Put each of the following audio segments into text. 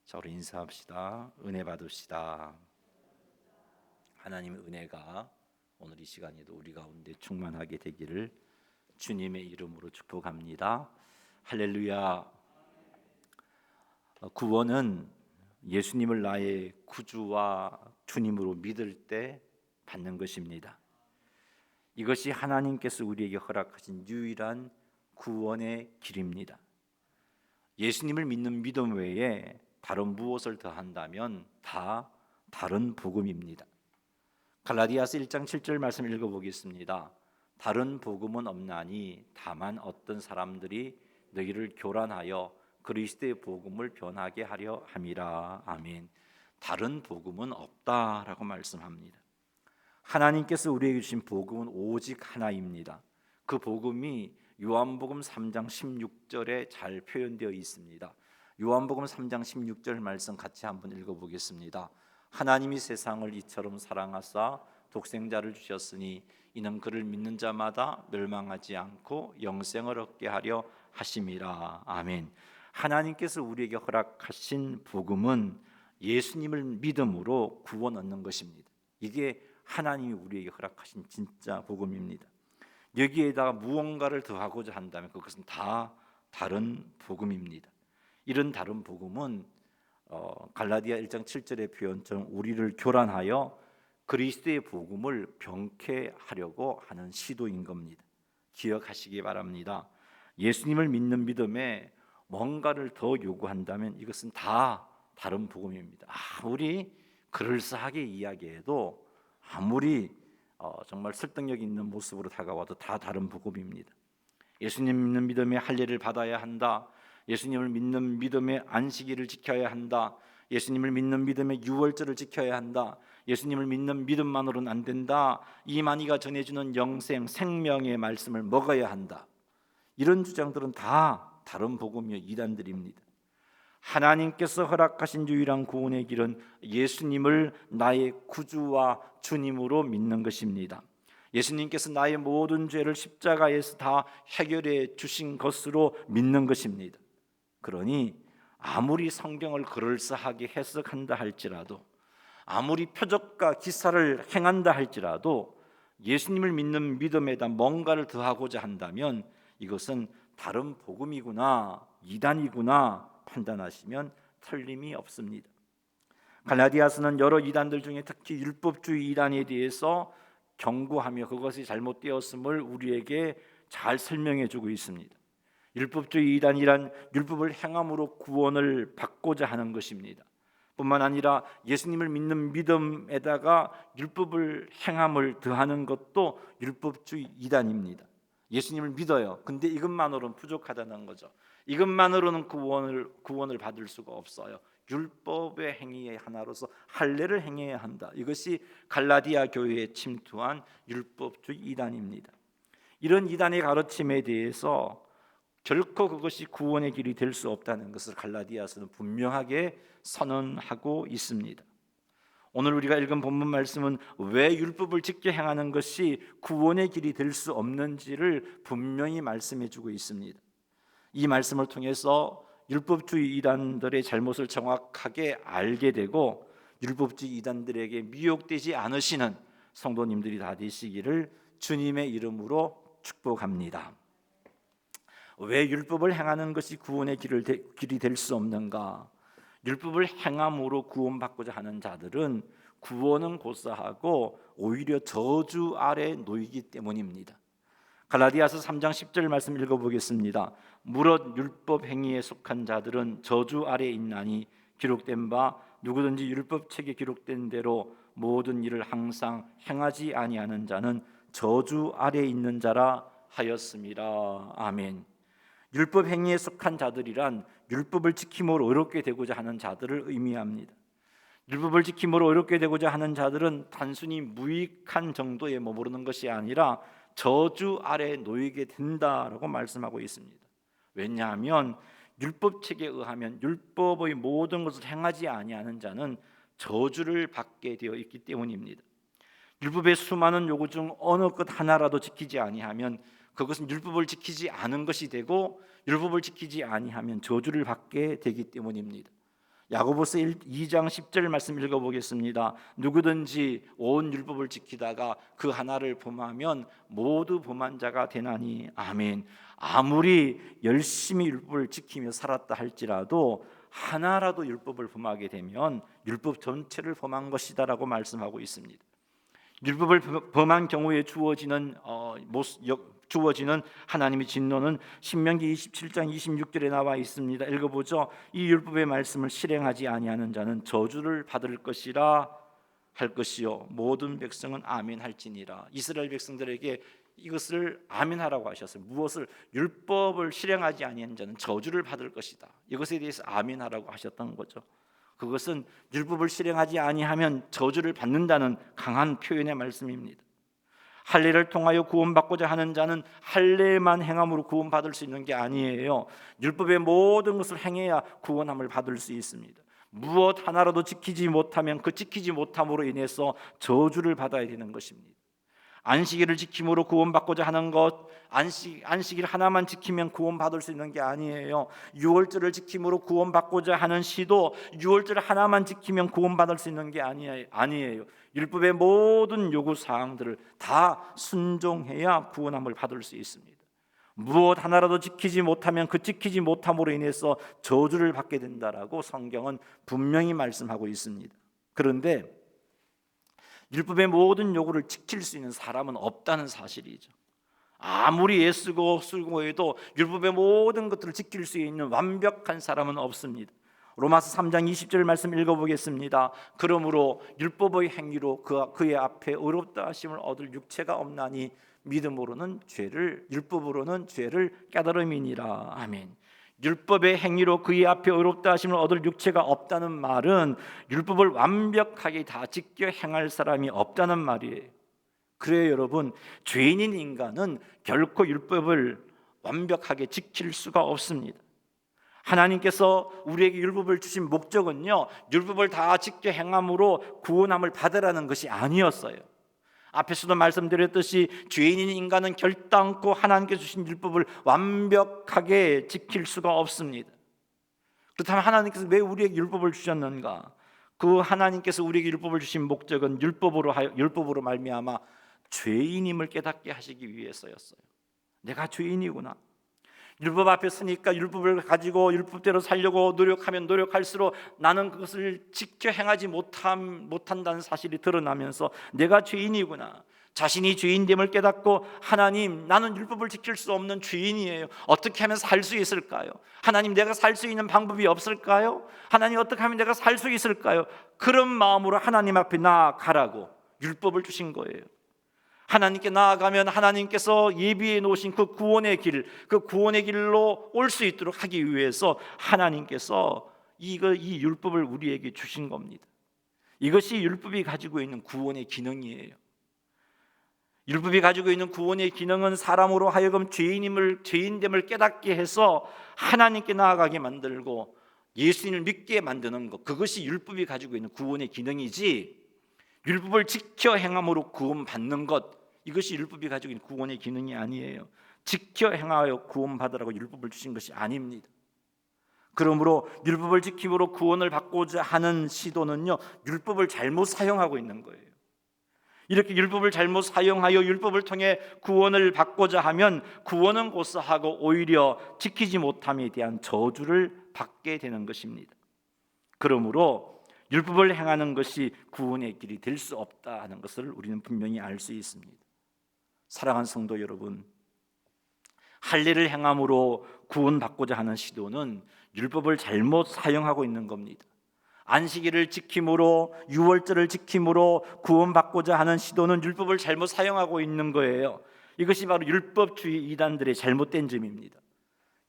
자, 우리 인사합시다. 은혜 받읍시다. 하나님의 은혜가 오늘 이 시간에도 우리 가운데 충만하게 되기를 주님의 이름으로 축복합니다. 할렐루야. 구원은 예수님을 나의 구주와 주님으로 믿을 때 받는 것입니다. 이것이 하나님께서 우리에게 허락하신 유일한 구원의 길입니다. 예수님을 믿는 믿음 외에 다른 무엇을 더한다면 다 다른 복음입니다. 갈라디아서 1장 7절 말씀 읽어보겠습니다. 다른 복음은 없나니 다만 어떤 사람들이 너희를 교란하여 그리스도의 복음을 변하게 하려 함이라. 아멘. 다른 복음은 없다라고 말씀합니다. 하나님께서 우리에게 주신 복음은 오직 하나입니다. 그 복음이 요한복음 3장 16절에 잘 표현되어 있습니다. 요한복음 3장 16절 말씀 같이 한번 읽어보겠습니다. 하나님이 세상을 이처럼 사랑하사 독생자를 주셨으니 이는 그를 믿는 자마다 멸망하지 않고 영생을 얻게 하려 하심이라. 아멘. 하나님께서 우리에게 허락하신 복음은 예수님을 믿음으로 구원 얻는 것입니다. 이게 하나님이 우리에게 허락하신 진짜 복음입니다. 여기에다가 무언가를 더하고자 한다면 그것은 다 다른 복음입니다. 이런 다른 복음은 갈라디아 1장 7절의 표현처럼 우리를 교란하여 그리스도의 복음을 병쾌하려고 하는 시도인 겁니다. 기억하시기 바랍니다. 예수님을 믿는 믿음에 뭔가를 더 요구한다면 이것은 다 다른 복음입니다. 아무리 그럴싸하게 이야기해도 아무리 정말 설득력 있는 모습으로 다가와도 다 다른 복음입니다. 예수님 믿는 믿음에 할례를 받아야 한다. 예수님을 믿는 믿음에 안식일을 지켜야 한다. 예수님을 믿는 믿음에 유월절을 지켜야 한다. 예수님을 믿는 믿음만으로는 안 된다. 이만희가 전해주는 영생 생명의 말씀을 먹어야 한다. 이런 주장들은 다 다른 복음이요 이단들입니다. 하나님께서 허락하신 유일한 구원의 길은 예수님을 나의 구주와 주님으로 믿는 것입니다. 예수님께서 나의 모든 죄를 십자가에서 다 해결해 주신 것으로 믿는 것입니다. 그러니 아무리 성경을 그럴싸하게 해석한다 할지라도, 아무리 표적과 기사를 행한다 할지라도 예수님을 믿는 믿음에다 뭔가를 더하고자 한다면 이것은 다른 복음이구나, 이단이구나 판단하시면 틀림이 없습니다. 갈라디아서는 여러 이단들 중에 특히 율법주의 이단에 대해서 경고하며 그것이 잘못되었음을 우리에게 잘 설명해 주고 있습니다. 율법주의 이단이란 율법을 행함으로 구원을 받고자 하는 것입니다. 뿐만 아니라 예수님을 믿는 믿음에다가 율법을 행함을 더하는 것도 율법주의 이단입니다. 예수님을 믿어요. 근데 이것만으로는 부족하다는 거죠. 이것만으로는 구원을 받을 수가 없어요. 율법의 행위의 하나로서 할례를 행해야 한다. 이것이 갈라디아 교회에 침투한 율법주의 이단입니다. 이런 이단의 가르침에 대해서 결코 그것이 구원의 길이 될 수 없다는 것을 갈라디아서는 분명하게 선언하고 있습니다. 오늘 우리가 읽은 본문 말씀은 왜 율법을 지켜 행하는 것이 구원의 길이 될 수 없는지를 분명히 말씀해 주고 있습니다. 이 말씀을 통해서 율법주의 이단들의 잘못을 정확하게 알게 되고 율법주의 이단들에게 미혹되지 않으시는 성도님들이 다 되시기를 주님의 이름으로 축복합니다. 왜 율법을 행하는 것이 구원의 길이 될 수 없는가? 율법을 행함으로 구원받고자 하는 자들은 구원은 고사하고 오히려 저주 아래 놓이기 때문입니다. 갈라디아서 3장 10절 말씀 읽어보겠습니다. 무릇 율법 행위에 속한 자들은 저주 아래 있나니 기록된 바 누구든지 율법책에 기록된 대로 모든 일을 항상 행하지 아니하는 자는 저주 아래 있는 자라 하였음이라. 아멘. 율법 행위에 속한 자들이란 율법을 지킴으로 의롭게 되고자 하는 자들을 의미합니다. 율법을 지킴으로 의롭게 되고자 하는 자들은 단순히 무익한 정도에 머무르는 것이 아니라 저주 아래 놓이게 된다라고 말씀하고 있습니다. 왜냐하면 율법책에 의하면 율법의 모든 것을 행하지 아니하는 자는 저주를 받게 되어 있기 때문입니다. 율법의 수많은 요구 중 어느 것 하나라도 지키지 아니하면 그것은 율법을 지키지 않은 것이 되고 율법을 지키지 아니하면 저주를 받게 되기 때문입니다. 야고보서 2장 10절 말씀 읽어보겠습니다. 누구든지 온 율법을 지키다가 그 하나를 범하면 모두 범한 자가 되나니. 아멘. 아무리 열심히 율법을 지키며 살았다 할지라도 하나라도 율법을 범하게 되면 율법 전체를 범한 것이다라고 말씀하고 있습니다. 율법을 범한 경우에 주어지는 하나님의 진노는 신명기 27장 26절에 나와 있습니다. 읽어보죠. 이 율법의 말씀을 실행하지 아니하는 자는 저주를 받을 것이라 할 것이요 모든 백성은 아멘 할지니라. 이스라엘 백성들에게 이것을 아멘하라고 하셨어요. 무엇을? 율법을 실행하지 아니하는 자는 저주를 받을 것이다. 이것에 대해서 아멘하라고 하셨던 거죠. 그것은 율법을 실행하지 아니하면 저주를 받는다는 강한 표현의 말씀입니다. 할례를 통하여 구원받고자 하는 자는 할례만 행함으로 구원받을 수 있는 게 아니에요. 율법의 모든 것을 행해야 구원함을 받을 수 있습니다. 무엇 하나라도 지키지 못하면 그 지키지 못함으로 인해서 저주를 받아야 되는 것입니다. 안식일을 지킴으로 구원받고자 하는 것, 안식일 하나만 지키면 구원받을 수 있는 게 아니에요. 유월절을 지킴으로 구원받고자 하는 시도 유월절 하나만 지키면 구원받을 수 있는 게 아니에요. 율법의 모든 요구사항들을 다 순종해야 구원함을 받을 수 있습니다. 무엇 하나라도 지키지 못하면 그 지키지 못함으로 인해서 저주를 받게 된다라고 성경은 분명히 말씀하고 있습니다. 그런데 율법의 모든 요구를 지킬 수 있는 사람은 없다는 사실이죠. 아무리 애쓰고 수고해도 율법의 모든 것들을 지킬 수 있는 완벽한 사람은 없습니다. 로마서 3장 20절 말씀 읽어보겠습니다. 그러므로 율법의 행위로 그의 앞에 의롭다 하심을 얻을 육체가 없나니 율법으로는 죄를 깨달음이니라. 아멘. 율법의 행위로 그의 앞에 의롭다 하심을 얻을 육체가 없다는 말은 율법을 완벽하게 다 지켜 행할 사람이 없다는 말이에요. 그래요 여러분, 죄인인 인간은 결코 율법을 완벽하게 지킬 수가 없습니다. 하나님께서 우리에게 율법을 주신 목적은요, 율법을 다 지켜 행함으로 구원함을 받으라는 것이 아니었어요. 앞에서도 말씀드렸듯이 죄인인 인간은 결단코 하나님께서 주신 율법을 완벽하게 지킬 수가 없습니다. 그렇다면 하나님께서 왜 우리에게 율법을 주셨는가? 그 하나님께서 우리에게 율법을 주신 목적은 율법으로 말미암아 죄인임을 깨닫게 하시기 위해서였어요. 내가 죄인이구나. 율법 앞에 서니까 율법을 가지고 율법대로 살려고 노력하면 노력할수록 나는 그것을 지켜 행하지 못한다는 사실이 드러나면서 내가 죄인이구나, 자신이 죄인됨을 깨닫고 하나님, 나는 율법을 지킬 수 없는 죄인이에요. 어떻게 하면 살 수 있을까요? 하나님, 내가 살 수 있는 방법이 없을까요? 하나님, 어떻게 하면 내가 살 수 있을까요? 그런 마음으로 하나님 앞에 나아가라고 율법을 주신 거예요. 하나님께 나아가면 하나님께서 예비해 놓으신 그 구원의 길로 올 수 있도록 하기 위해서 하나님께서 이 율법을 우리에게 주신 겁니다. 이것이 율법이 가지고 있는 구원의 기능이에요. 율법이 가지고 있는 구원의 기능은 사람으로 하여금 죄인됨을 깨닫게 해서 하나님께 나아가게 만들고 예수님을 믿게 만드는 것, 그것이 율법이 가지고 있는 구원의 기능이지, 율법을 지켜 행함으로 구원받는 것, 이것이 율법이 가지고 있는 구원의 기능이 아니에요. 지켜 행하여 구원받으라고 율법을 주신 것이 아닙니다. 그러므로 율법을 지킴으로 구원을 받고자 하는 시도는요, 율법을 잘못 사용하고 있는 거예요. 이렇게 율법을 잘못 사용하여 율법을 통해 구원을 받고자 하면 구원은 고사하고 오히려 지키지 못함에 대한 저주를 받게 되는 것입니다. 그러므로 율법을 행하는 것이 구원의 길이 될 수 없다 하는 것을 우리는 분명히 알 수 있습니다. 사랑하는 성도 여러분, 할례를 행함으로 구원받고자 하는 시도는 율법을 잘못 사용하고 있는 겁니다. 안식일을 지킴으로, 유월절을 지킴으로 구원받고자 하는 시도는 율법을 잘못 사용하고 있는 거예요. 이것이 바로 율법주의 이단들의 잘못된 점입니다.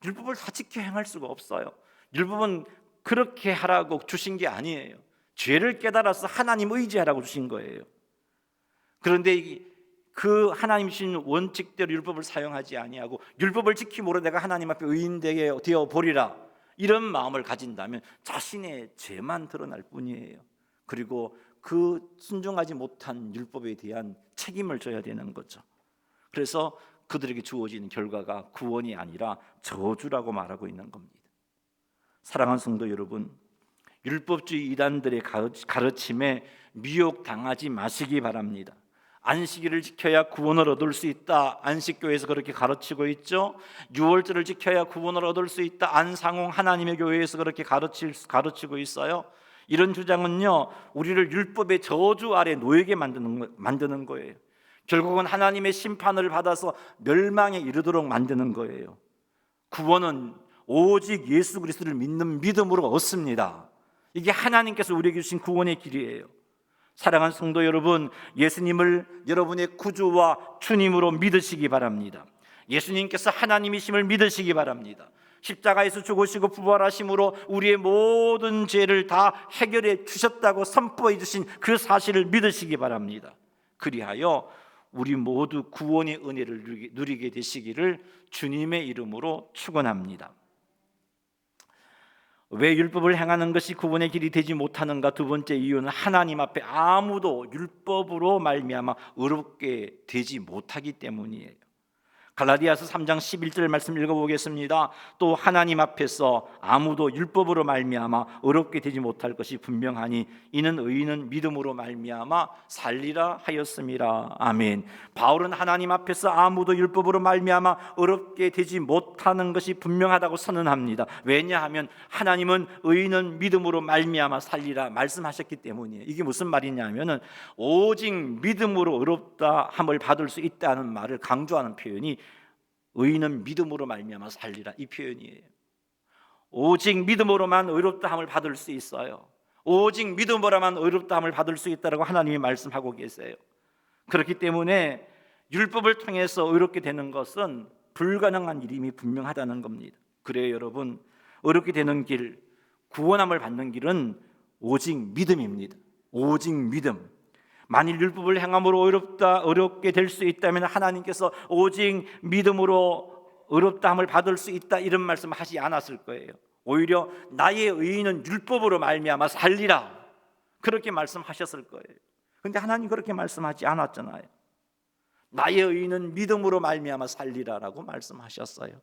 율법을 다 지켜 행할 수가 없어요. 율법은 그렇게 하라고 주신 게 아니에요. 죄를 깨달아서 하나님 의지하라고 주신 거예요. 그런데 그 하나님 주신 원칙대로 율법을 사용하지 아니하고 율법을 지킴으로 내가 하나님 앞에 의인 되어 보리라, 이런 마음을 가진다면 자신의 죄만 드러날 뿐이에요. 그리고 그 순종하지 못한 율법에 대한 책임을 져야 되는 거죠. 그래서 그들에게 주어지는 결과가 구원이 아니라 저주라고 말하고 있는 겁니다. 사랑하는 성도 여러분, 율법주의 이단들의 가르침에 미혹당하지 마시기 바랍니다. 안식일을 지켜야 구원을 얻을 수 있다. 안식교회에서 그렇게 가르치고 있죠. 유월절을 지켜야 구원을 얻을 수 있다. 안상홍 하나님의 교회에서 그렇게 가르치고 있어요. 이런 주장은요, 우리를 율법의 저주 아래 놓이게 만드는 거예요. 결국은 하나님의 심판을 받아서 멸망에 이르도록 만드는 거예요. 구원은 오직 예수 그리스도를 믿는 믿음으로 얻습니다. 이게 하나님께서 우리에게 주신 구원의 길이에요. 사랑하는 성도 여러분, 예수님을 여러분의 구주와 주님으로 믿으시기 바랍니다. 예수님께서 하나님이심을 믿으시기 바랍니다. 십자가에서 죽으시고 부활하심으로 우리의 모든 죄를 다 해결해 주셨다고 선포해 주신 그 사실을 믿으시기 바랍니다. 그리하여 우리 모두 구원의 은혜를 누리게 되시기를 주님의 이름으로 축원합니다. 왜 율법을 행하는 것이 구원의 길이 되지 못하는가? 두 번째 이유는 하나님 앞에 아무도 율법으로 말미암아 의롭게 되지 못하기 때문이에요. 갈라디아서 3장 11절 말씀 읽어보겠습니다. 또 하나님 앞에서 아무도 율법으로 말미암아 의롭게 되지 못할 것이 분명하니 이는 의인은 믿음으로 말미암아 살리라 하였음이라. 아멘. 바울은 하나님 앞에서 아무도 율법으로 말미암아 의롭게 되지 못하는 것이 분명하다고 선언합니다. 왜냐하면 하나님은 의인은 믿음으로 말미암아 살리라 말씀하셨기 때문이에요. 이게 무슨 말이냐면은 오직 믿음으로 의롭다 함을 받을 수 있다는 말을 강조하는 표현이 의인은 믿음으로 말미암아 살리라, 이 표현이에요. 오직 믿음으로만 의롭다함을 받을 수 있어요. 오직 믿음으로만 의롭다함을 받을 수 있다라고 하나님이 말씀하고 계세요. 그렇기 때문에 율법을 통해서 의롭게 되는 것은 불가능한 일임이 분명하다는 겁니다. 그래요, 여러분, 의롭게 되는 길, 구원함을 받는 길은 오직 믿음입니다. 오직 믿음. 만일 율법을 행함으로 어렵게 될 수 있다면 하나님께서 오직 믿음으로 의롭다함을 받을 수 있다 이런 말씀을 하지 않았을 거예요. 오히려 나의 의인은 율법으로 말미암아 살리라 그렇게 말씀하셨을 거예요. 그런데 하나님 그렇게 말씀하지 않았잖아요. 나의 의인은 믿음으로 말미암아 살리라라고 말씀하셨어요.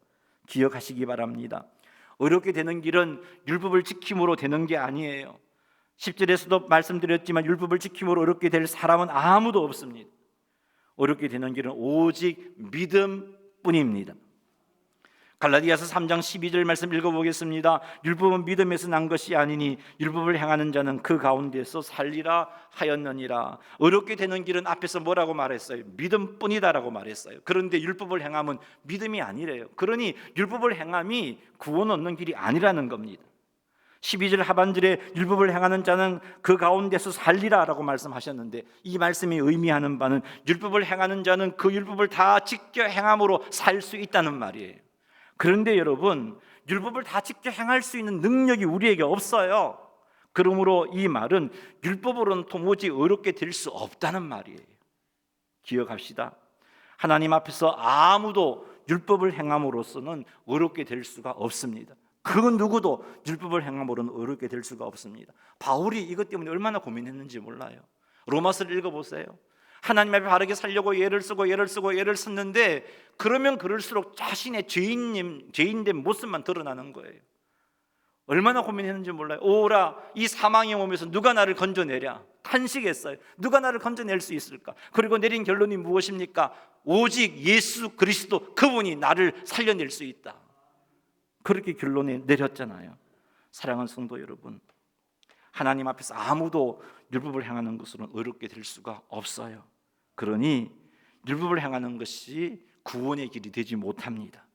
기억하시기 바랍니다. 의롭게 되는 길은 율법을 지킴으로 되는 게 아니에요. 10절에서도 말씀드렸지만 율법을 지킴으로 어렵게 될 사람은 아무도 없습니다. 어렵게 되는 길은 오직 믿음뿐입니다. 갈라디아서 3장 12절 말씀 읽어보겠습니다. 율법은 믿음에서 난 것이 아니니 율법을 행하는 자는 그 가운데서 살리라 하였느니라. 어렵게 되는 길은 앞에서 뭐라고 말했어요? 믿음뿐이다라고 말했어요. 그런데 율법을 행함은 믿음이 아니래요. 그러니 율법을 행함이 구원 얻는 길이 아니라는 겁니다. 12절 하반절에 율법을 행하는 자는 그 가운데서 살리라라고 말씀하셨는데 이 말씀이 의미하는 바는 율법을 행하는 자는 그 율법을 다 지켜 행함으로 살 수 있다는 말이에요. 그런데 여러분, 율법을 다 지켜 행할 수 있는 능력이 우리에게 없어요. 그러므로 이 말은 율법으로는 도무지 의롭게 될 수 없다는 말이에요. 기억합시다. 하나님 앞에서 아무도 율법을 행함으로써는 의롭게 될 수가 없습니다. 그 누구도 율법을 행함으로는 의롭게 될 수가 없습니다. 바울이 이것 때문에 얼마나 고민했는지 몰라요. 로마서를 읽어보세요. 하나님 앞에 바르게 살려고 예를 썼는데 그러면 그럴수록 자신의 죄인된 모습만 드러나는 거예요. 얼마나 고민했는지 몰라요. 오라, 이 사망의 몸에서 누가 나를 건져내랴 탄식했어요. 누가 나를 건져낼 수 있을까? 그리고 내린 결론이 무엇입니까? 오직 예수 그리스도, 그분이 나를 살려낼 수 있다. 그렇게 결론을 내렸잖아요. 사랑하는 성도 여러분, 하나님 앞에서 아무도 율법을 행하는 것으로는 의롭게 될 수가 없어요. 그러니 율법을 행하는 것이 구원의 길이 되지 못합니다.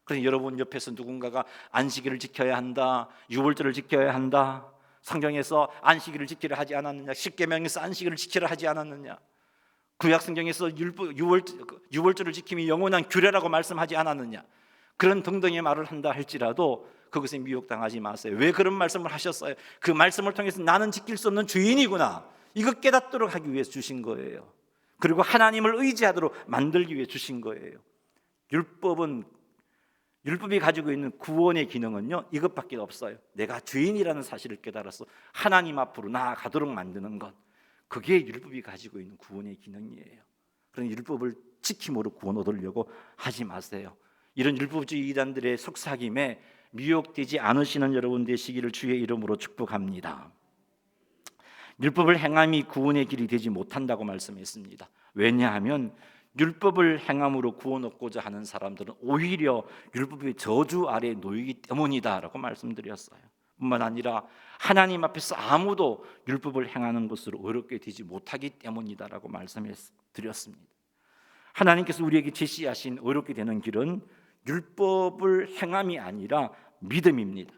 그러니 여러분 옆에서 누군가가 안식일을 지켜야 한다, 유월절을 지켜야 한다, 성경에서 안식일을 지키라 하지 않았느냐, 십계명에서 안식일을 지키라 하지 않았느냐, 구약 성경에서 유월절을 지킴이 영원한 규례라고 말씀하지 않았느냐, 그런 등등의 말을 한다 할지라도 그것에 미혹당하지 마세요. 왜 그런 말씀을 하셨어요? 그 말씀을 통해서 나는 지킬 수 없는 죄인이구나, 이거 깨닫도록 하기 위해서 주신 거예요. 그리고 하나님을 의지하도록 만들기 위해 주신 거예요. 율법이 가지고 있는 구원의 기능은요, 이것밖에 없어요. 내가 죄인이라는 사실을 깨달아서 하나님 앞으로 나아가도록 만드는 것, 그게 율법이 가지고 있는 구원의 기능이에요. 그러니 율법을 지킴으로 구원 얻으려고 하지 마세요. 이런 율법주의 이단들의 속삭임에 미혹되지 않으시는 여러분 되시기를 주의 이름으로 축복합니다. 율법을 행함이 구원의 길이 되지 못한다고 말씀했습니다. 왜냐하면 율법을 행함으로 구원 얻고자 하는 사람들은 오히려 율법의 저주 아래에 놓이기 때문이다라고 말씀드렸어요. 뿐만 아니라 하나님 앞에서 아무도 율법을 행하는 것으로 어렵게 되지 못하기 때문이다라고 말씀드렸습니다. 하나님께서 우리에게 제시하신 어렵게 되는 길은 율법을 행함이 아니라 믿음입니다.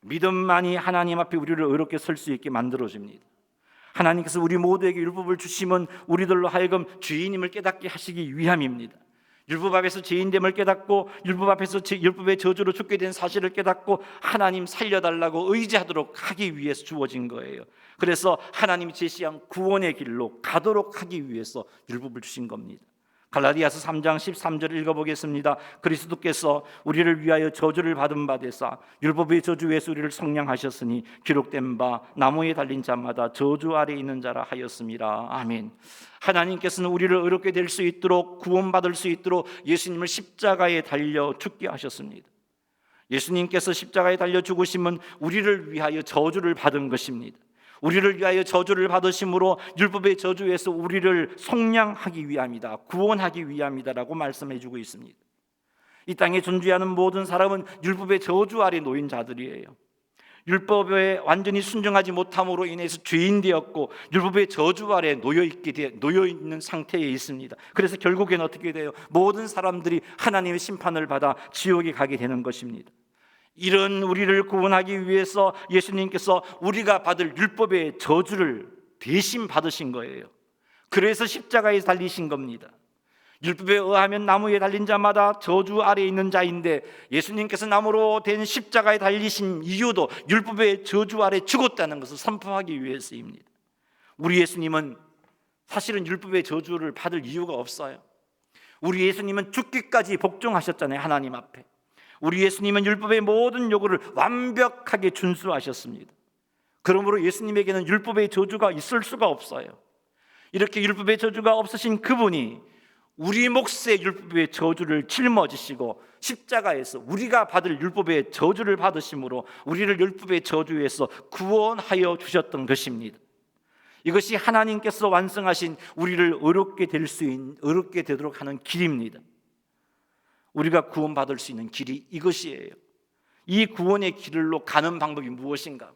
믿음만이 하나님 앞에 우리를 어렵게 설 수 있게 만들어줍니다. 하나님께서 우리 모두에게 율법을 주심은 우리들로 하여금 죄인임을 깨닫게 하시기 위함입니다. 율법 앞에서 죄인됨을 깨닫고 율법 앞에서 율법의 저주로 죽게 된 사실을 깨닫고 하나님 살려달라고 의지하도록 하기 위해서 주어진 거예요. 그래서 하나님이 제시한 구원의 길로 가도록 하기 위해서 율법을 주신 겁니다. 갈라디아서 3장 13절을 읽어보겠습니다. 그리스도께서 우리를 위하여 저주를 받은 바 되사 율법의 저주 위에서 우리를 속량하셨으니 기록된 바 나무에 달린 자마다 저주 아래 있는 자라 하였음이라. 아멘. 하나님께서는 우리를 의롭게 될 수 있도록 구원받을 수 있도록 예수님을 십자가에 달려 죽게 하셨습니다. 예수님께서 십자가에 달려 죽으심은 우리를 위하여 저주를 받은 것입니다. 우리를 위하여 저주를 받으심으로 율법의 저주에서 우리를 속량하기 위함이다, 구원하기 위함이다라고 말씀해 주고 있습니다. 이 땅에 존재하는 모든 사람은 율법의 저주 아래 놓인 자들이에요. 율법에 완전히 순종하지 못함으로 인해서 죄인 되었고 율법의 저주 아래 놓여 있는 상태에 있습니다. 그래서 결국엔 어떻게 돼요? 모든 사람들이 하나님의 심판을 받아 지옥에 가게 되는 것입니다. 이런 우리를 구원하기 위해서 예수님께서 우리가 받을 율법의 저주를 대신 받으신 거예요. 그래서 십자가에 달리신 겁니다. 율법에 의하면 나무에 달린 자마다 저주 아래에 있는 자인데 예수님께서 나무로 된 십자가에 달리신 이유도 율법의 저주 아래 죽었다는 것을 선포하기 위해서입니다. 우리 예수님은 사실은 율법의 저주를 받을 이유가 없어요. 우리 예수님은 죽기까지 복종하셨잖아요, 하나님 앞에. 우리 예수님은 율법의 모든 요구를 완벽하게 준수하셨습니다. 그러므로 예수님에게는 율법의 저주가 있을 수가 없어요. 이렇게 율법의 저주가 없으신 그분이 우리 몫의 율법의 저주를 짊어지시고 십자가에서 우리가 받을 율법의 저주를 받으심으로 우리를 율법의 저주에서 구원하여 주셨던 것입니다. 이것이 하나님께서 완성하신 우리를 의롭게 되도록 하는 길입니다. 우리가 구원받을 수 있는 길이 이것이에요. 이 구원의 길로 가는 방법이 무엇인가?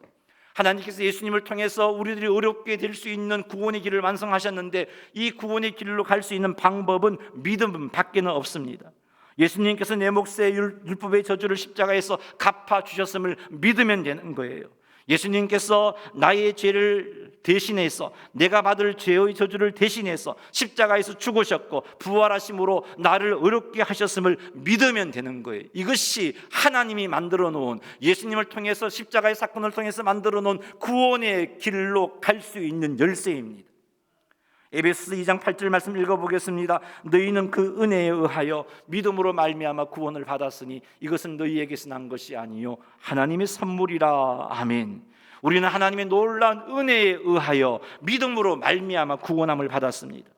하나님께서 예수님을 통해서 우리들이 의롭게 될 수 있는 구원의 길을 완성하셨는데 이 구원의 길로 갈 수 있는 방법은 믿음 밖에는 없습니다. 예수님께서 내 몫의 율법의 저주를 십자가에서 갚아주셨음을 믿으면 되는 거예요. 예수님께서 나의 죄를 대신해서 내가 받을 죄의 저주를 대신해서 십자가에서 죽으셨고 부활하심으로 나를 의롭게 하셨음을 믿으면 되는 거예요. 이것이 하나님이 만들어 놓은, 예수님을 통해서 십자가의 사건을 통해서 만들어 놓은 구원의 길로 갈 수 있는 열쇠입니다. 에베소서 2장 8절 말씀 읽어보겠습니다. 너희는 그 은혜에 의하여 믿음으로 말미암아 구원을 받았으니 이것은 너희에게서 난 것이 아니요 하나님의 선물이라. 아멘. 우리는 하나님의 놀라운 은혜에 의하여 믿음으로 말미암아 구원함을 받았습니다.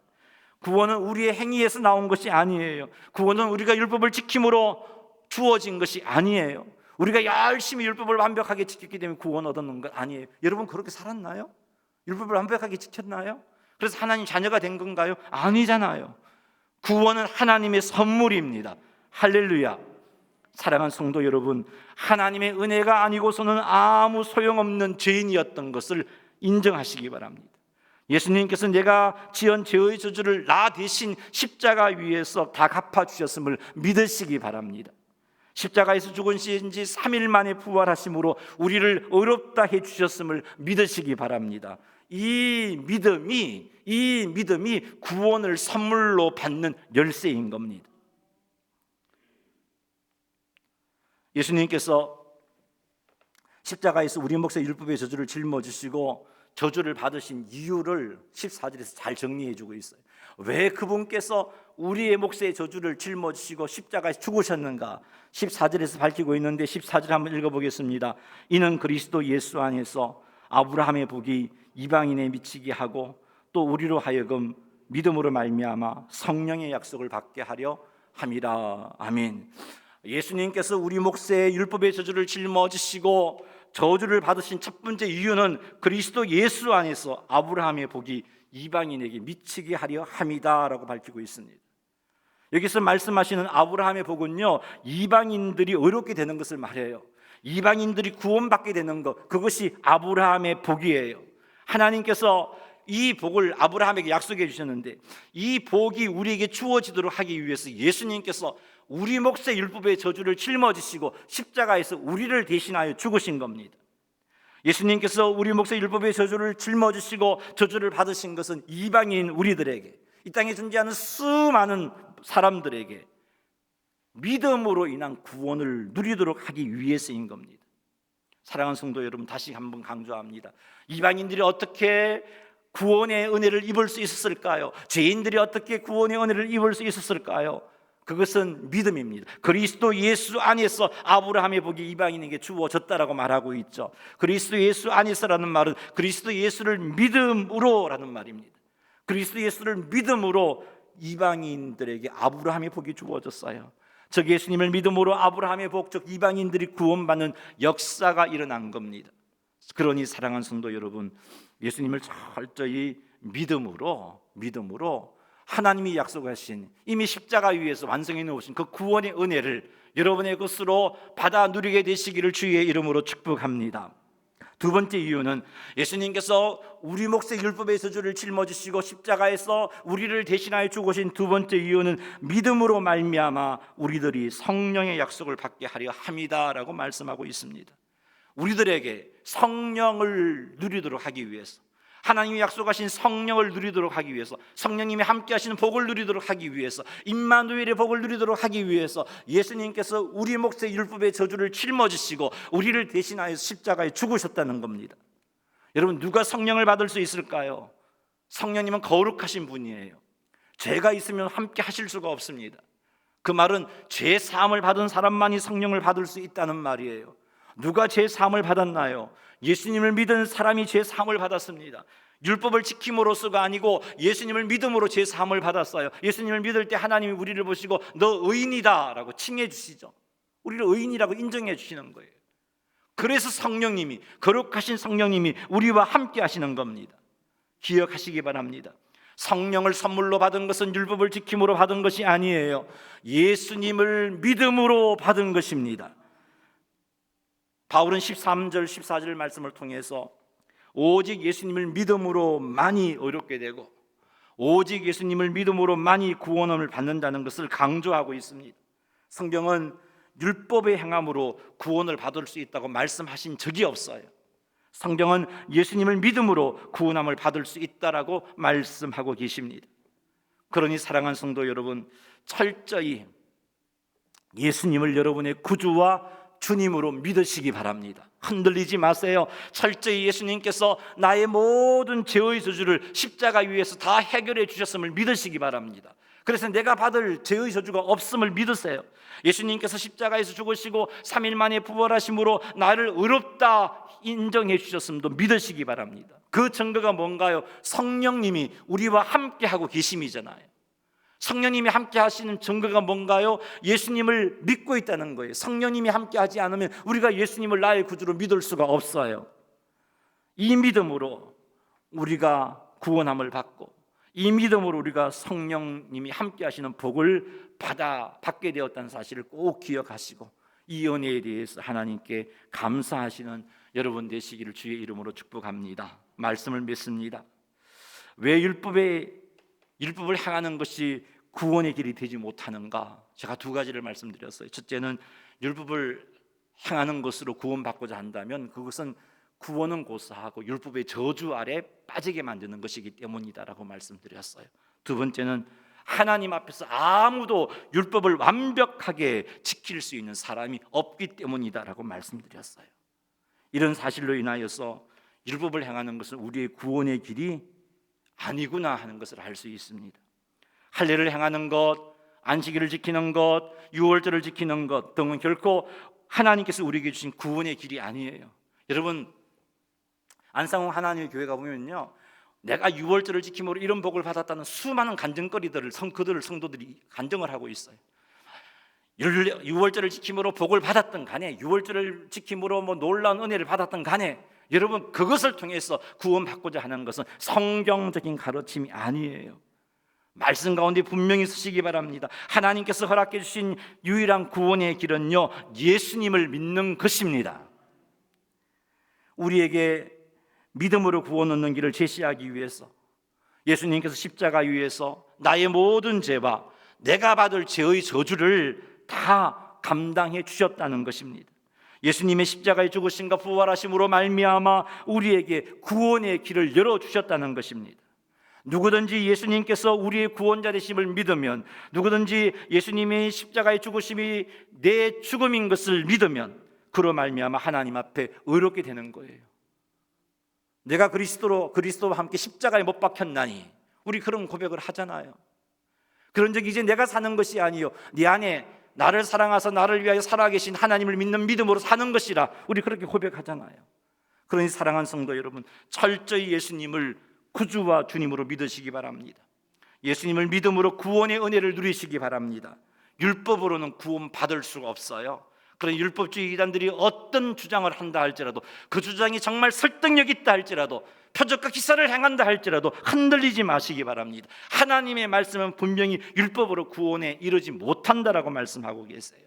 구원은 우리의 행위에서 나온 것이 아니에요. 구원은 우리가 율법을 지킴으로 주어진 것이 아니에요. 우리가 열심히 율법을 완벽하게 지켰기 때문에 구원 얻는 것 아니에요. 여러분 그렇게 살았나요? 율법을 완벽하게 지켰나요? 그래서 하나님 자녀가 된 건가요? 아니잖아요. 구원은 하나님의 선물입니다. 할렐루야. 사랑하는 성도 여러분, 하나님의 은혜가 아니고서는 아무 소용없는 죄인이었던 것을 인정하시기 바랍니다. 예수님께서 내가 지은 죄의 저주를 나 대신 십자가 위에서 다 갚아주셨음을 믿으시기 바랍니다. 십자가에서 죽으신 지 3일 만에 부활하심으로 우리를 의롭다 해주셨음을 믿으시기 바랍니다. 이 믿음이 구원을 선물로 받는 열쇠인 겁니다. 예수님께서 십자가에서 우리 몫의 율법의 저주를 짊어지시고 저주를 받으신 이유를 14절에서 잘 정리해 주고 있어요. 왜 그분께서 우리의 몫의 저주를 짊어지시고 십자가에서 죽으셨는가? 14절에서 밝히고 있는데 14절 한번 읽어보겠습니다. 이는 그리스도 예수 안에서 아브라함의 복이 이방인에 미치게 하고 또 우리로 하여금 믿음으로 말미암아 성령의 약속을 받게 하려 함이라. 아멘. 예수님께서 우리 몫에 율법의 저주를 짊어지시고 저주를 받으신 첫 번째 이유는 그리스도 예수 안에서 아브라함의 복이 이방인에게 미치게 하려 함이다라고 밝히고 있습니다. 여기서 말씀하시는 아브라함의 복은요, 이방인들이 의롭게 되는 것을 말해요. 이방인들이 구원받게 되는 것, 그것이 아브라함의 복이에요. 하나님께서 이 복을 아브라함에게 약속해 주셨는데, 이 복이 우리에게 주어지도록 하기 위해서 예수님께서 우리 몫의 율법의 저주를 짊어지시고 십자가에서 우리를 대신하여 죽으신 겁니다. 예수님께서 우리 몫의 율법의 저주를 짊어지시고 저주를 받으신 것은 이방인 우리들에게, 이 땅에 존재하는 수많은 사람들에게 믿음으로 인한 구원을 누리도록 하기 위해서인 겁니다. 사랑하는 성도 여러분, 다시 한번 강조합니다. 이방인들이 어떻게 구원의 은혜를 입을 수 있었을까요? 죄인들이 어떻게 구원의 은혜를 입을 수 있었을까요? 그것은 믿음입니다. 그리스도 예수 안에서 아브라함의 복이 이방인에게 주어졌다라고 말하고 있죠. 그리스도 예수 안에서라는 말은 그리스도 예수를 믿음으로라는 말입니다. 그리스도 예수를 믿음으로 이방인들에게 아브라함의 복이 주어졌어요. 즉 예수님을 믿음으로 아브라함의 복, 즉 이방인들이 구원받는 역사가 일어난 겁니다. 그러니 사랑하는 성도 여러분, 예수님을 철저히 믿음으로 하나님이 약속하신, 이미 십자가 위에서 완성해 놓으신 그 구원의 은혜를 여러분의 것으로 받아 누리게 되시기를 주의 이름으로 축복합니다. 두 번째 이유는 예수님께서 우리 몫의 율법의 저주를 짊어지시고 십자가에서 우리를 대신하여 죽으신 두 번째 이유는 믿음으로 말미암아 우리들이 성령의 약속을 받게 하려 함이다라고 말씀하고 있습니다. 우리들에게 성령을 누리도록 하기 위해서, 하나님이 약속하신 성령을 누리도록 하기 위해서, 성령님이 함께 하시는 복을 누리도록 하기 위해서, 임마누엘의 복을 누리도록 하기 위해서 예수님께서 우리 몫의 율법의 저주를 짊어지시고 우리를 대신하여 십자가에 죽으셨다는 겁니다. 여러분, 누가 성령을 받을 수 있을까요? 성령님은 거룩하신 분이에요. 죄가 있으면 함께 하실 수가 없습니다. 그 말은 죄 사함을 받은 사람만이 성령을 받을 수 있다는 말이에요. 누가 죄 사함을 받았나요? 예수님을 믿은 사람이 죄 사함을 받았습니다. 율법을 지킴으로써가 아니고 예수님을 믿음으로 죄 사함을 받았어요. 예수님을 믿을 때 하나님이 우리를 보시고 너 의인이다 라고 칭해 주시죠. 우리를 의인이라고 인정해 주시는 거예요. 그래서 성령님이, 거룩하신 성령님이 우리와 함께 하시는 겁니다. 기억하시기 바랍니다. 성령을 선물로 받은 것은 율법을 지킴으로 받은 것이 아니에요. 예수님을 믿음으로 받은 것입니다. 바울은 13절 14절 말씀을 통해서 오직 예수님을 믿음으로 많이 의롭게 되고 오직 예수님을 믿음으로 많이 구원을 받는다는 것을 강조하고 있습니다. 성경은 율법의 행함으로 구원을 받을 수 있다고 말씀하신 적이 없어요. 성경은 예수님을 믿음으로 구원함을 받을 수 있다라고 말씀하고 계십니다. 그러니 사랑하는 성도 여러분, 철저히 예수님을 여러분의 구주와 주님으로 믿으시기 바랍니다. 흔들리지 마세요. 철저히 예수님께서 나의 모든 죄의 저주를 십자가 위에서 다 해결해 주셨음을 믿으시기 바랍니다. 그래서 내가 받을 죄의 저주가 없음을 믿으세요. 예수님께서 십자가에서 죽으시고 3일 만에 부활하심으로 나를 의롭다 인정해 주셨음도 믿으시기 바랍니다. 그 증거가 뭔가요? 성령님이 우리와 함께하고 계심이잖아요. 성령님이 함께 하시는 증거가 뭔가요? 예수님을 믿고 있다는 거예요. 성령님이 함께 하지 않으면 우리가 예수님을 나의 구주로 믿을 수가 없어요. 이 믿음으로 우리가 구원함을 받고 이 믿음으로 우리가 성령님이 함께 하시는 복을 받게 되었다는 사실을 꼭 기억하시고 이 은혜에 대해서 하나님께 감사하시는 여러분 되시기를 주의 이름으로 축복합니다. 말씀을 믿습니다. 왜 율법을 행하는 것이 구원의 길이 되지 못하는가? 제가 두 가지를 말씀드렸어요. 첫째는 율법을 행하는 것으로 구원받고자 한다면 그것은 구원은 고사하고 율법의 저주 아래 빠지게 만드는 것이기 때문이다라고 말씀드렸어요. 두 번째는 하나님 앞에서 아무도 율법을 완벽하게 지킬 수 있는 사람이 없기 때문이다라고 말씀드렸어요. 이런 사실로 인하여서 율법을 행하는 것은 우리의 구원의 길이 아니구나 하는 것을 알 수 있습니다. 할례를 행하는 것, 안식일을 지키는 것, 유월절을 지키는 것 등은 결코 하나님께서 우리에게 주신 구원의 길이 아니에요. 여러분, 안상홍 하나님의 교회 가보면요, 내가 유월절을 지킴으로 이런 복을 받았다는 수많은 간증거리들을 성도들이 간증을 하고 있어요. 유월절을 지킴으로 복을 받았던 간에, 유월절을 지킴으로 놀라운 은혜를 받았던 간에, 여러분 그것을 통해서 구원받고자 하는 것은 성경적인 가르침이 아니에요. 말씀 가운데 분명히 쓰시기 바랍니다. 하나님께서 허락해 주신 유일한 구원의 길은요, 예수님을 믿는 것입니다. 우리에게 믿음으로 구원 얻는 길을 제시하기 위해서 예수님께서 십자가 위에서 나의 모든 죄와 내가 받을 죄의 저주를 다 감당해 주셨다는 것입니다. 예수님의 십자가의 죽으심과 부활하심으로 말미암아 우리에게 구원의 길을 열어주셨다는 것입니다. 누구든지 예수님께서 우리의 구원자 되심을 믿으면, 누구든지 예수님의 십자가의 죽으심이 내 죽음인 것을 믿으면 그로 말미암아 하나님 앞에 의롭게 되는 거예요. 내가 그리스도와 함께 십자가에 못 박혔나니, 우리 그런 고백을 하잖아요. 그런 적이 이제 내가 사는 것이 아니요 내 안에 나를 사랑하사 나를 위하여 살아계신 하나님을 믿는 믿음으로 사는 것이라, 우리 그렇게 고백하잖아요. 그러니 사랑하는 성도 여러분, 철저히 예수님을 구주와 주님으로 믿으시기 바랍니다. 예수님을 믿음으로 구원의 은혜를 누리시기 바랍니다. 율법으로는 구원 받을 수가 없어요. 그런 율법주의 이단들이 어떤 주장을 한다 할지라도, 그 주장이 정말 설득력 있다 할지라도, 표적과 기사를 행한다 할지라도 흔들리지 마시기 바랍니다. 하나님의 말씀은 분명히 율법으로 구원에 이르지 못한다라고 말씀하고 계세요.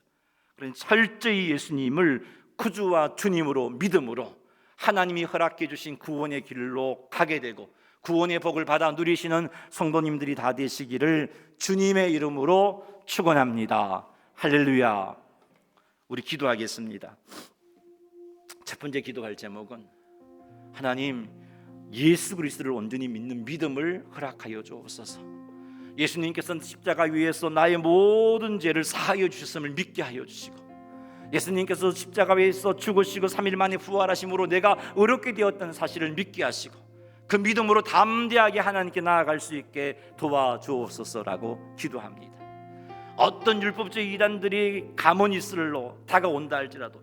그러니 철저히 예수님을 구주와 주님으로 믿음으로 하나님이 허락해 주신 구원의 길로 가게 되고 구원의 복을 받아 누리시는 성도님들이 다 되시기를 주님의 이름으로 축원합니다. 할렐루야. 우리 기도하겠습니다. 첫 번째 기도할 제목은, 하나님 예수 그리스도를 온전히 믿는 믿음을 허락하여 주옵소서. 예수님께서는 십자가 위에서 나의 모든 죄를 사하여 주셨음을 믿게 하여 주시고, 예수님께서 십자가 위에서 죽으시고 3일 만에 부활하심으로 내가 의롭게 되었다는 사실을 믿게 하시고, 그 믿음으로 담대하게 하나님께 나아갈 수 있게 도와주옵소서라고 기도합니다. 어떤 율법주의 이단들이 가문이슬로 다가온다 할지라도,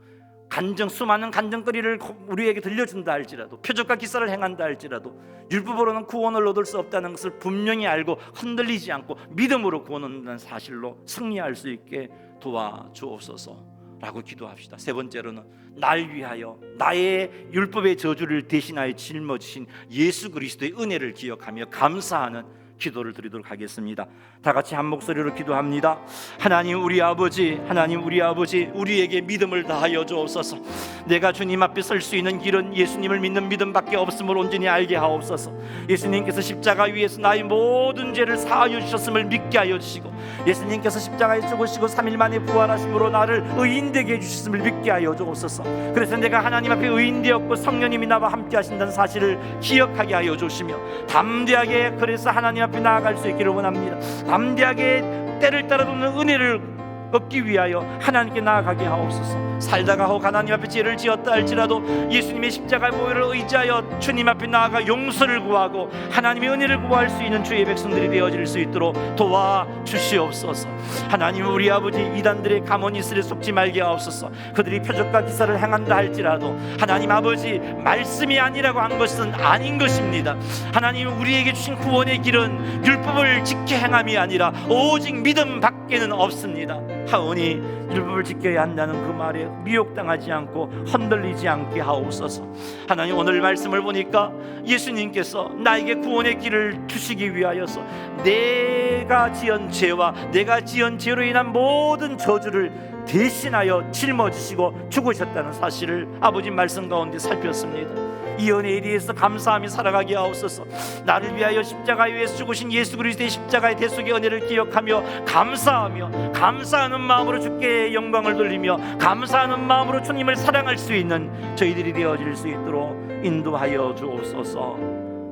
수많은 간증거리를 우리에게 들려준다 할지라도, 표적과 기사를 행한다 할지라도 율법으로는 구원을 얻을 수 없다는 것을 분명히 알고 흔들리지 않고 믿음으로 구원 얻는다는 사실로 승리할 수 있게 도와주옵소서라고 기도합시다. 세 번째로는 날 위하여 나의 율법의 저주를 대신하여 짊어지신 예수 그리스도의 은혜를 기억하며 감사하는 기도를 드리도록 하겠습니다. 다 같이 한 목소리로 기도합니다. 하나님 우리 아버지, 하나님 우리 아버지, 우리에게 믿음을 다하여 주옵소서. 내가 주님 앞에 설 수 있는 길은 예수님을 믿는 믿음밖에 없음을 온전히 알게 하옵소서. 예수님께서 십자가 위에서 나의 모든 죄를 사하여 주셨음을 믿게 하여 주시고, 예수님께서 십자가에 죽으시고 3일 만에 부활하심으로 나를 의인되게 해주셨음을 믿게 하여 주옵소서. 그래서 내가 하나님 앞에 의인되었고 성령님이 나와 함께 하신다는 사실을 기억하게 하여 주시며, 담대하게 그래서 하나님 앞에 나아갈 수 있기를 원합니다. 담대하게 때를 따라 돕는 은혜를 얻기 위하여 하나님께 나아가게 하옵소서. 살다가 혹 하나님 앞에 죄를 지었다 할지라도 예수님의 십자가 보혈을 의지하여 주님 앞에 나아가 용서를 구하고 하나님의 은혜를 구할 수 있는 주의 백성들이 되어질 수 있도록 도와주시옵소서. 하나님 우리 아버지, 이단들의 가문이슬에 속지 말게 하옵소서. 그들이 표적과 기사를 행한다 할지라도 하나님 아버지, 말씀이 아니라고 한 것은 아닌 것입니다. 하나님 우리에게 주신 구원의 길은 율법을 지켜 행함이 아니라 오직 믿음 밖에는 없습니다. 하오니 율법을 지켜야 한다는 그 말에 미혹당하지 않고 흔들리지 않게 하옵소서. 하나님 오늘 말씀을 보니까 예수님께서 나에게 구원의 길을 주시기 위하여서 내가 지은 죄와 내가 지은 죄로 인한 모든 저주를 대신하여 짊어지시고 죽으셨다는 사실을 아버지 말씀 가운데 살폈습니다. 이 은혜에 대해서 감사하며 살아가게 하옵소서. 나를 위하여 십자가 위에서 죽으신 예수 그리스도의 십자가의 대속의 은혜를 기억하며 감사하는 마음으로 주께 영광을 돌리며 감사하는 마음으로 주님을 사랑할 수 있는 저희들이 되어질 수 있도록 인도하여 주옵소서.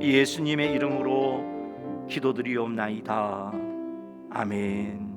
예수님의 이름으로 기도드리옵나이다. 아멘.